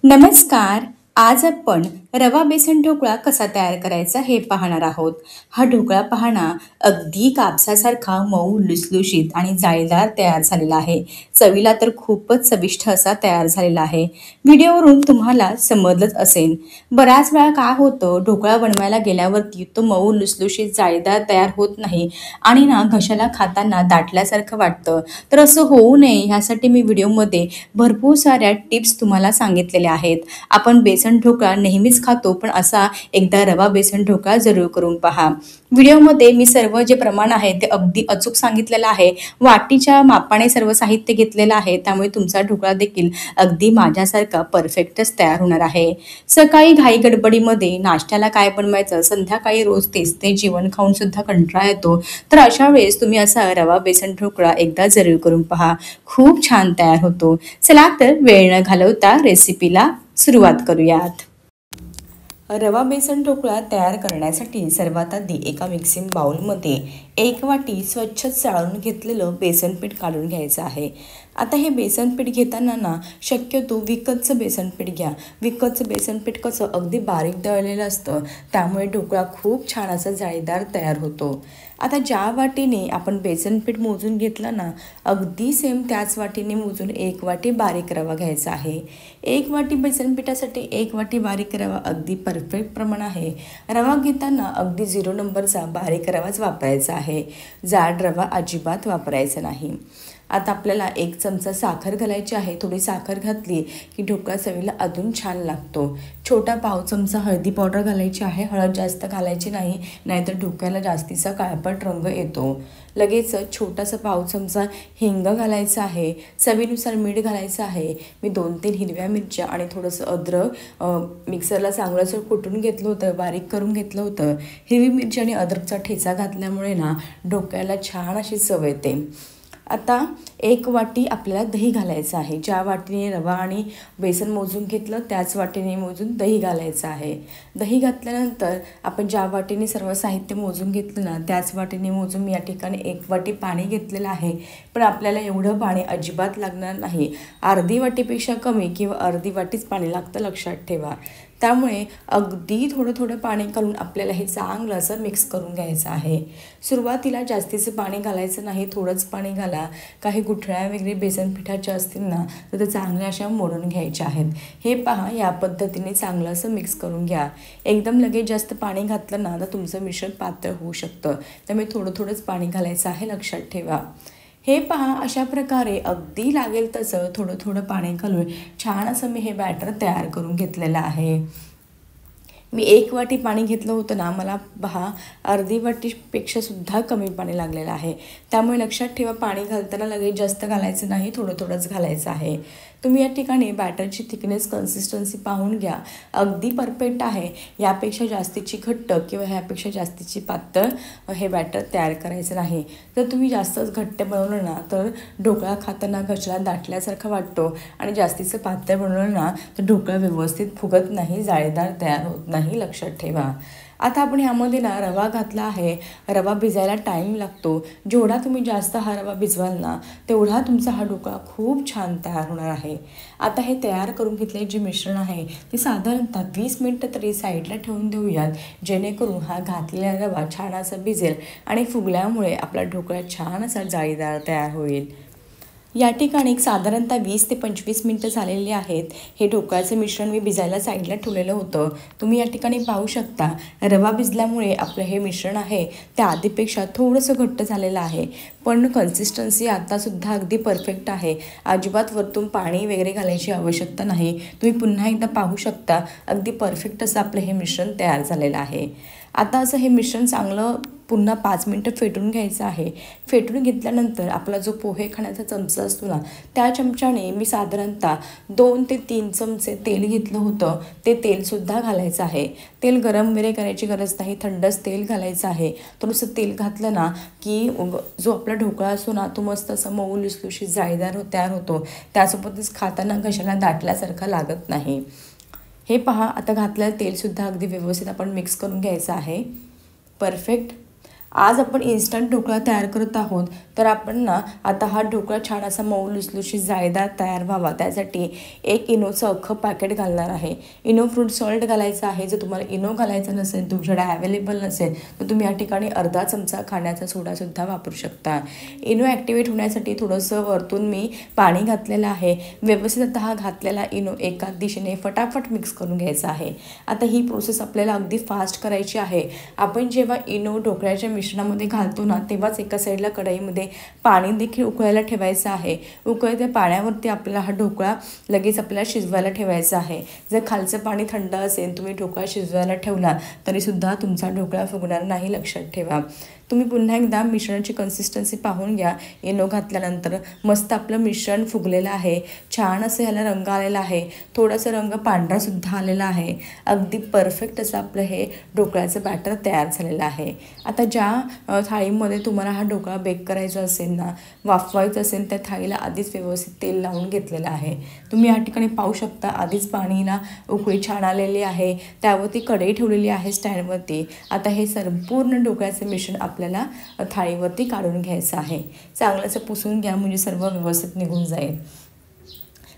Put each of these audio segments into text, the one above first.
नमस्कार. आज आपण रवा बेसन ढोकळा कसा तयार करायचा हे पाहणार आहोत. हा ढोकळा पहा ना, अगदी कापसासारखा मऊ, लुसलुशीत आणि जाळीदार तयार झालेला आहे. चवीला तर खूपच चविष्ट असा तयार झालेला आहे. व्हिडिओवरून तुम्हाला समजलंच असेल. बऱ्याच वेळा काय होतं, ढोकळा बनवायला गेल्यावरती तो मऊ, लुसलुशीत, जाळीदार तयार होत नाही आणि ना घशाला खाताना दाटल्यासारखं वाटतं. तर असं होऊ नये ह्यासाठी मी व्हिडिओमध्ये भरपूर साऱ्या टिप्स तुम्हाला सांगितलेल्या आहेत. आपण बेसन ढोकळा नेहमीच खातो, पण असा एकदा रवा बेसन ढोकळा जरूर करून पहा. व्हिडिओमध्ये मी सर्व जे प्रमाण आहे ते अगदी अचूक सांगितलेलं आहे. वाटीच्या मापाने सर्व साहित्य घेतलेलं आहे, त्यामुळे तुमचा ढोकळा देखील अगदी माझ्यासारखा परफेक्टच तयार होणार आहे. सकाळी घाई गडबडीमध्ये नाश्त्याला काय बनवायचं, संध्याकाळी रोज तेच ते जेवण खाऊन सुद्धा कंटाळा येतो. तर अशा वेळेस तुम्ही असा रवा बेसन ढोकळा एकदा जरूर करून पहा. खूप छान तयार होतो. चला तर वेळ न घालवता रेसिपीला सुरुवात करूयात. रवा बेसन ढोकळा तयार करण्यासाठी सर्वात आधी एका मिक्सिंग बाउलमध्ये 1 वाटी स्वच्छ चाळून घेतलेलं बेसन पीठ काढून घ्यायचं आहे. आता हे बेसन पीठ घेताना ना शक्यतो विकतचं बेसन पीठ घ्या. विकतचं बेसन पीठ कसं अगदी बारीक दळलेलं असतं, त्यामुळे ढोकळा खूप छान असा जाळीदार तयार होतो. आता ज्या वाटीने आपण बेसन पीठ मोजून घेतलं ना, अगदी सेम त्याच वाटीने मोजून 1 वाटी बारीक रवा घ्यायचा आहे. 1 वाटी बेसन पिठासाठी 1 वाटी बारीक रवा अगदी परफेक्ट प्रमाण आहे. रवा घेताना अगदी 0 नंबरचा बारीक रवाच वापरायचा आहे. जाड रवा अजिबात वापरायचा नाही. आता आपल्याला 1 चमचा साखर घालायची आहे. थोडी साखर घातली की ढोकळा चवीला अजून छान लागतो. छोटा पाव चमचा हळदी पावडर घालायची आहे. हळद जास्त घालायची नाही, नाहीतर ढोकळ्याला जास्तीचा काळपट रंग येतो. लगेच छोटासा पाव चमचा हिंग घालायचं आहे. चवीनुसार मीठ घालायचं आहे. मी 2-3 हिरव्या मिरच्या आणि थोडंसं अद्रक मिक्सरला चांगलंसं कुटून घेतलं होतं, बारीक करून घेतलं होतं. हिरवी मिरची आणि अद्रकचा ठेचा घातल्यामुळे ना ढोकळ्याला छान अशी चव येते. आता 1 वाटी आपल्याला दही घालायचं आहे. ज्या वाटीने रवा आणि बेसन मोजून घेतलं त्याच वाटीने मोजून दही घालायचं आहे. दही घातल्यानंतर आपण ज्या वाटीने सर्व साहित्य मोजून घेतलं ना, त्याच वाटीने मोजून मी या ठिकाणी 1 वाटी पाणी घेतलेलं आहे. पण आपल्याला एवढं पाणी अजिबात लागणार नाही. अर्धी वाटीपेक्षा कमी किंवा अर्धी वाटीच पाणी लागतं, लक्षात ठेवा. त्यामुळे अगदी थोडं थोडं पाणी घालून आपल्याला हे चांगलं असं मिक्स करून घ्यायचं आहे. सुरुवातीला जास्तीचं पाणी घालायचं नाही, थोडंच पाणी घाला. काही गुठळ्या वगैरे बेसन पिठाच्या असतील ना, तर त्या चांगल्या अशा मोडून घ्यायच्या आहेत. हे पहा, या पद्धतीने चांगलं असं मिक्स करून घ्या. एकदम लगेच जास्त पाणी घातलं ना, तर तुमचं मिश्रण पातळ होऊ शकतं. त्यामुळे थोडं थोडंच पाणी घालायचं आहे, लक्षात ठेवा. हे पहा, अशा प्रकारे अगदी लागेल तसं थोडं थोडं पाणी घालून छान असं मी हे बॅटर तयार करून घेतलेलं आहे. मी 1 वाटी पाणी घेतलं होतं ना, मला पहा अर्धी वाटीपेक्षा सुद्धा कमी पाणी लागलेलं आहे. त्यामुळे लक्षात ठेवा, पाणी घालताना लगेच जास्त घालायचं नाही, थोडं थोडंच घालायचं आहे. तुम्ही या ठिकाणी बॅटरची थिकनेस, कन्सिस्टन्सी पाहून घ्या. अगदी परफेक्ट आहे. यापेक्षा जास्तीची घट्ट किंवा ह्यापेक्षा जास्तीची पातळ हे बॅटर तयार करायचं नाही. जर तुम्ही जास्तच घट्ट बनवलं ना, तर ढोकळा खाताना घशाला दाटल्यासारखा वाटतो आणि जास्तीचं पातळ बनवलं ना, तर ढोकळा व्यवस्थित फुगत नाही, जाळीदार तयार होत नाही, लक्षात ठेवा. आता आपण ह्यामध्ये ना रवा घातला आहे. रवा भिजायला टाईम लागतो. जेवढा तुम्ही जास्त हा रवा भिजवाल ना, तेवढा तुमचा हा ढोकळा खूप छान तयार होणार आहे. आता हे तयार करून घेतलेले जे मिश्रण आहे ते साधारणतः 20 मिनटं तरी साईडला ठेवून देऊयात, जेणेकरून हा घातलेला रवा छान असा भिजेल आणि फुगल्यामुळे आपला ढोकळा छान असा जाळीदार तयार होईल. या ठिकाणी एक साधारणतः 20 ते 25 मिनटं झालेली आहेत. हे ढोकळ्याचं मिश्रण मी भिजायला साईडला ठेवलेलं होतं. तुम्ही या ठिकाणी पाहू शकता, रवा भिजल्यामुळे आपलं हे मिश्रण आहे त्या आधीपेक्षा थोडंसं घट्ट झालेलं आहे. पण कन्सिस्टन्सी आत्तासुद्धा अगदी परफेक्ट आहे. अजिबात वरतून पाणी वगैरे घालायची आवश्यकता नाही. तुम्ही पुन्हा एकदा पाहू शकता, अगदी परफेक्ट असं आपलं हे मिश्रण तयार झालेलं आहे. आता असं हे मिश्रण चांगलं पुन्हा 5 मिनटं फेटून घ्यायचं आहे. फेटून घेतल्यानंतर आपला जो पोहे खाण्याचा चमचा असतो ना, त्या चमच्याने मी साधारणतः 2 ते 3 चमचे तेल घेतलं होतं. ते तेलसुद्धा घालायचं आहे. तेल गरम वगैरे करायची गरज नाही, थंडच तेल घालायचं आहे. थोडंसं तेल घातलं ना की जो आपला ढोकळा असतो ना, तो मस्त असा मऊ लुसलुशीत जाळीदार तयार होतो. त्यासोबतच खाताना घशाला दाटल्यासारखा लागत नाही. हे पहा, आता घातलेलं तेलसुद्धा अगदी व्यवस्थित आपण मिक्स करून घ्यायचं आहे. परफेक्ट. आज आपण इन्स्टंट ढोकळा तयार करत आहोत. तर आपण ना आता हा ढोकळा छान असा मऊ लुसलुशीत जाळीदार तयार व्हावा त्यासाठी 1 इनोचं अख्खं पॅकेट घालणार आहे. इनो फ्रूट सॉल्ट घालायचं आहे. जर तुम्हाला इनो घालायचं नसेल, तुमच्याकडे अवेलेबल नसेल, तर तुम्ही या ठिकाणी अर्धा चमचा खाण्याचा सोडासुद्धा वापरू शकता. इनो ॲक्टिवेट होण्यासाठी थोडंसं वरतून मी पाणी घातलेलं आहे. व्यवस्थित आता हा घातलेला इनो एका दिशेने फटाफट मिक्स करून घ्यायचा आहे. आता ही प्रोसेस आपल्याला अगदी फास्ट करायची आहे. आपण जेव्हा इनो ढोकळ्याच्या मिश्रणामध्ये घालतो ना, तेव्हाच एका साईडला कढईमध्ये पाणी देखील उकळायला ठेवायचं आहे. उकळत्या पाण्यावरती आपल्याला हा ढोकळा लगेच आपल्याला शिजवायला ठेवायचा आहे. जर खालचं पाणी थंड असेल, तुम्ही ढोकळा शिजवायला ठेवला तरीसुद्धा तुमचा ढोकळा फुगणार नाही, लक्षात ठेवा. तुम्ही पुन्हा एकदा मिश्रणाची कन्सिस्टन्सी पाहून घ्या. इनो घातल्यानंतर मस्त आपलं मिश्रण फुगलेलं आहे. छान असं ह्याला रंग आलेला आहे. थोडासा रंग पांढरासुद्धा आलेला आहे. अगदी परफेक्ट असं आपलं हे ढोकळ्याचं बॅटर तयार झालेलं आहे. आता ज्या थाळीमध्ये तुम्हाला हा ढोकळा बेक करायचा असेल ना, वाफवायचं असेल, त्या थाळीला आधीच व्यवस्थित तेल लावून घेतलेलं आहे. तुम्ही या ठिकाणी पाहू शकता आधीच पाणीला उकळी छान आलेली आहे. त्यावरती कढई ठेवलेली आहे स्टँडवरती. आता हे संपूर्ण ढोकळ्याचं मिश्रण आपल्याला थाळीवरती काढून घ्यायचं आहे. चांगलं असं पुसून घ्या म्हणजे सर्व व्यवस्थित निघून जाईल.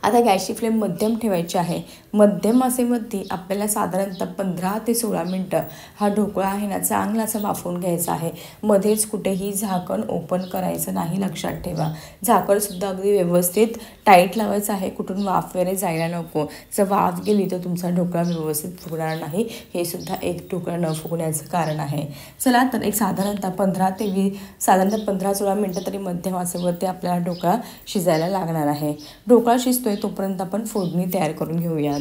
आता गॅसची फ्लेम मध्यम ठेवायची आहे. मध्यम आचेवरती आपल्याला साधारणतः 15 ते 16 मिनटं हा ढोकळा आहे ना चांगला असा वाफवून घ्यायचा आहे. मध्येच कुठेही झाकण ओपन करायचं नाही, लक्षात ठेवा. झाकणसुद्धा अगदी व्यवस्थित टाईट लावायचं आहे, कुठून वाफ वगैरे जायला नको. जर वाफ गेली तर तुमचा ढोकळा व्यवस्थित फुगणार नाही. हे सुद्धा एक ढोकळा न फुगण्याचं कारण आहे. चला तर एक साधारणतः 15-16 मिनटं तरी मध्यम आचेवरती आपल्याला ढोकळा शिजायला लागणार आहे. ढोकळा शिजतो तोपर्यंत आपण फोडणी तयार करून घेऊयात.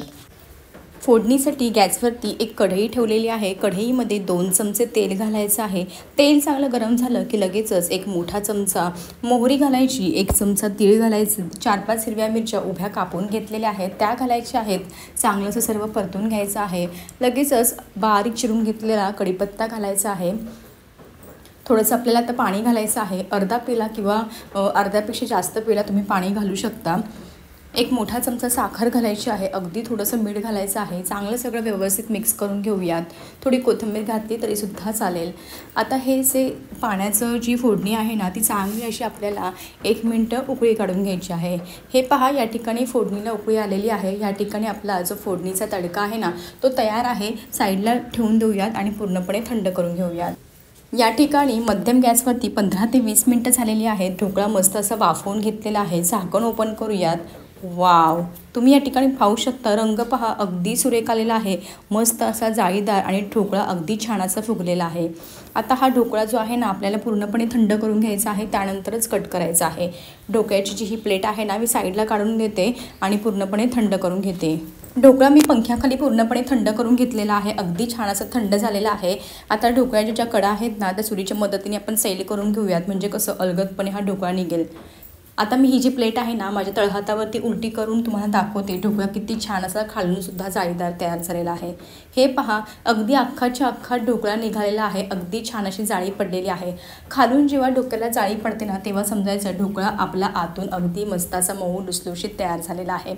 फोडणीसाठी गॅसवरती एक कढई ठेवलेली आहे. कढईमध्ये 2 चमचे तेल घालायचं आहे. तेल चांगलं गरम झालं की लगेचच एक मोठा चमचा मोहरी घालायची, 1 चमचा तीळ घालायचं, 4-5 हिरव्या मिरच्या उभ्या कापून घेतलेल्या आहेत त्या घालायच्या आहेत. चांगलं असं सर्व परतून घ्यायचं आहे. लगेचच बारीक चिरून घेतलेला कढीपत्ता घालायचा आहे. थोडंसं आपल्याला आता पाणी घालायचं आहे. अर्धा पेला किंवा अर्ध्यापेक्षा जास्त पेला तुम्ही पाणी घालू शकता. 1 मोठा चमचा साखर घालायची आहे. अगदी थोडंसं मीठ घालायचं आहे. चांगलं सगळं व्यवस्थित मिक्स करून घेऊयात. थोडी कोथिंबीर घातली तरीसुद्धा चालेल. आता हे जे पाण्याचं जी फोडणी आहे ना, ती चांगली अशी आपल्याला 1 मिनटं उकळी काढून घ्यायची आहे. हे पहा, या ठिकाणी फोडणीला उकळी आलेली आहे. या ठिकाणी आपला जो फोडणीचा तडका आहे ना, तो तयार आहे. साईडला ठेवून देऊयात आणि पूर्णपणे थंड करून घेऊयात. या ठिकाणी मध्यम गॅसवरती 15 ते 20 मिनटं झालेली आहेत. ढोकळा मस्त असा वाफवून घेतलेला आहे. झाकण ओपन करूयात. वाव, तुम्ही या ठिकाणी पाहू शकता रंग पहा, अगदी सुरेख आलेला आहे. मस्त असा जाळीदार आणि ढोकळा अगदी छान असा फुगलेला आहे. आता हा ढोकळा जो आहे ना आपल्याला पूर्णपणे थंड करून घ्यायचा आहे, त्यानंतरच कट करायचा आहे. ढोकळ्याची जी ही प्लेट आहे ना, मी साईडला काढून देते आणि पूर्णपणे थंड करून घेते. ढोकळा मी पंख्याखाली पूर्णपणे थंड करून घेतलेला आहे. अगदी छान असं थंड झालेला आहे. आता ढोकळ्याच्या ज्या कडा आहेत ना, त्या सुरीच्या मदतीने आपण सैल करून घेऊयात, म्हणजे कसं अलगदपणे हा ढोकळा निघेल. आता मी ही जी प्लेट आहे ना, माझ्या तळहातावरती उलटी करून तुम्हाला दाखवते. ढोकळा किती छान असा खालूनसुद्धा जाळीदार तयार झालेला आहे. हे पहा, अगदी अख्खाच्या अख्खा ढोकळा निघालेला आहे. अगदी छान अशी जाळी पडलेली आहे. खालून जेव्हा डोक्याला जाळी पडते ना, तेव्हा समजायचं ढोकळा आपला आतून अगदी मस्त असा मऊ लुसलुशीत तयार झालेला आहे.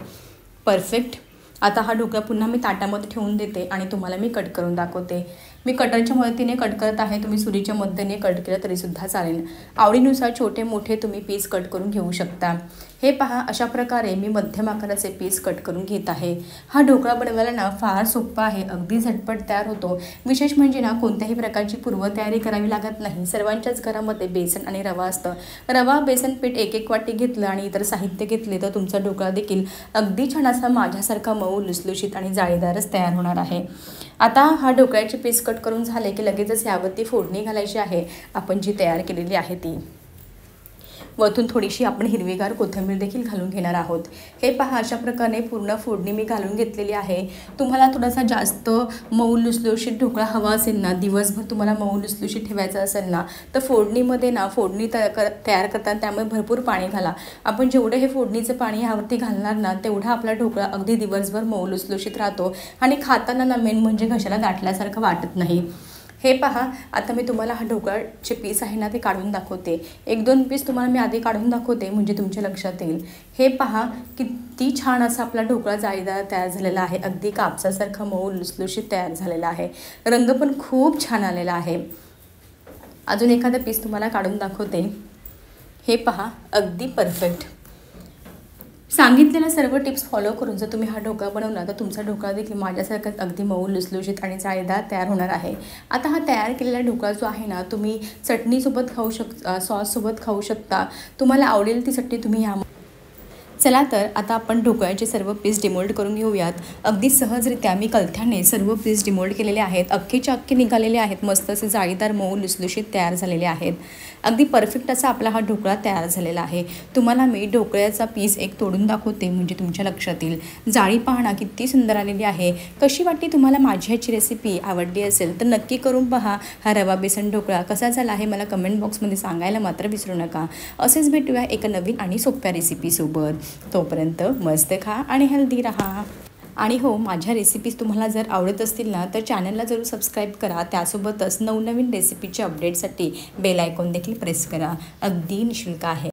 परफेक्ट. आता हा ढोकळा पुन्हा मी ताटामध्ये ठेवून देते आणि तुम्हाला मी कट करून दाखवते. मी कटरच्या मदतीने कट करत आहे. तुम्ही सुरीच्या मदतीने कट केलं तरीसुद्धा चालेल. आवडीनुसार छोटे मोठे तुम्ही पीस कट करून घेऊ शकता. हे पहा, अशा प्रकारे मी मध्यम आकाराचे पीस कट करून घेत आहे. हा ढोकळा बनवायला ना फार सोपा आहे. अगदी झटपट तयार होतो. विशेष म्हणजे ना कोणत्याही प्रकारची पूर्वतयारी करावी लागत नाही. सर्वांच्याच घरामध्ये बेसन आणि रवा असतं. रवा, बेसन पीठ 1-1 वाटी घेतलं आणि इतर साहित्य घेतले तर तुमचा ढोकळा देखील अगदी छान असा माझ्यासारखा मऊ लुसलुशीत आणि जाळीदारच तयार होणार आहे. आता हा ढोकळ्याचे पीस कट करून झाले की लगेचच यावरती फोडणी घालायची आहे, आपण जी तयार केलेली आहे ती. वरतून थोडीशी आपण हिरवीगार कोथिंबीर देखील घालून घेणार आहोत. हे पहा, अशा प्रकारे पूर्ण फोडणी मी घालून घेतलेली आहे. तुम्हाला थोडासा जास्त मऊ लुसलुशीत ढोकळा हवा असेल ना, दिवसभर तुम्हाला मऊ लुसलुशीत ठेवायचं असेल ना, तर फोडणीमध्ये ना फोडणी तयार करताना त्यामुळे भरपूर पाणी घाला. आपण जेवढं हे फोडणीचं पाणी यावरती घालणार ना, तेवढा आपला ढोकळा अगदी दिवसभर मऊ लुसलुशीत राहतो आणि खाताना ना मेन म्हणजे घशाला गाठल्यासारखं वाटत नाही. हे पहा, आता मी तुम्हाला हा ढोकळ्याचे पीस आहे ना ते काढून दाखवते. 1-2 पीस तुम्हाला मी आधी काढून दाखवते म्हणजे तुमच्या लक्षात येईल. हे पहा, किती छान असा आपला ढोकळा जाळीदार तयार झालेला आहे. अगदी कापसासारखा मऊ लुसलुशीत तयार झालेला आहे. रंग पण खूप छान आलेला आहे. अजून एखादा पीस तुम्हाला काढून दाखवते. हे पहा, अगदी परफेक्ट. सांगितलेल्या सर्व टिप्स फॉलो करून जर तुम्ही हा ढोकळा बनवला तर तुमचा ढोकळा देखील माझ्यासारखाच अगदी मऊ लुसलुशीत आणि जाळीदार तयार होणार आहे. आता हा तयार केलेला ढोकळा जो आहे ना, तुम्ही चटणीसोबत खाऊ सॉससोबत खाऊ शकता. तुम्हाला आवडेल ती चटणी तुम्ही ह्या. चला तर आता आपण ढोकळ्याचे सर्व पीस डिमोल्ड करून घेऊयात. अगदी सहजरित्या मी कलथ्याने सर्व पीस डिमोल्ड केलेले आहेत. अख्खेच्या अख्खे निघालेले आहेत. मस्त असे जाळीदार मऊ लुसलुशीत तयार झालेले आहेत. अगदी परफेक्ट असा आपला हा ढोकळा तयार झालेला आहे. तुम्हाला मी ढोकळ्याचा पीस एक तोडून दाखवते म्हणजे तुमच्या लक्षात येईल. जाळी पाहणा किती सुंदर आलेली आहे. कशी वाटली तुम्हाला माझी ह्याची रेसिपी? आवडली असेल तर नक्की करून पहा. हा रवा बेसन ढोकळा कसा झाला आहे मला कमेंट बॉक्समध्ये सांगायला मात्र विसरू नका. असेच भेटूया एका नवीन आणि सोप्या रेसिपीसोबत. तोपर्यंत मस्त खा आणि हेल्दी राहा. आणि हो, माझ्या रेसिपीज तुम्हाला जर आवडत असतील ना तर चॅनलला जरूर सबस्क्राईब करा. त्यासोबतच नवनवीन रेसिपीच्या अपडेटसाठी बेल आयकॉन देखील प्रेस करा. अगदी निःशुल्क आहे.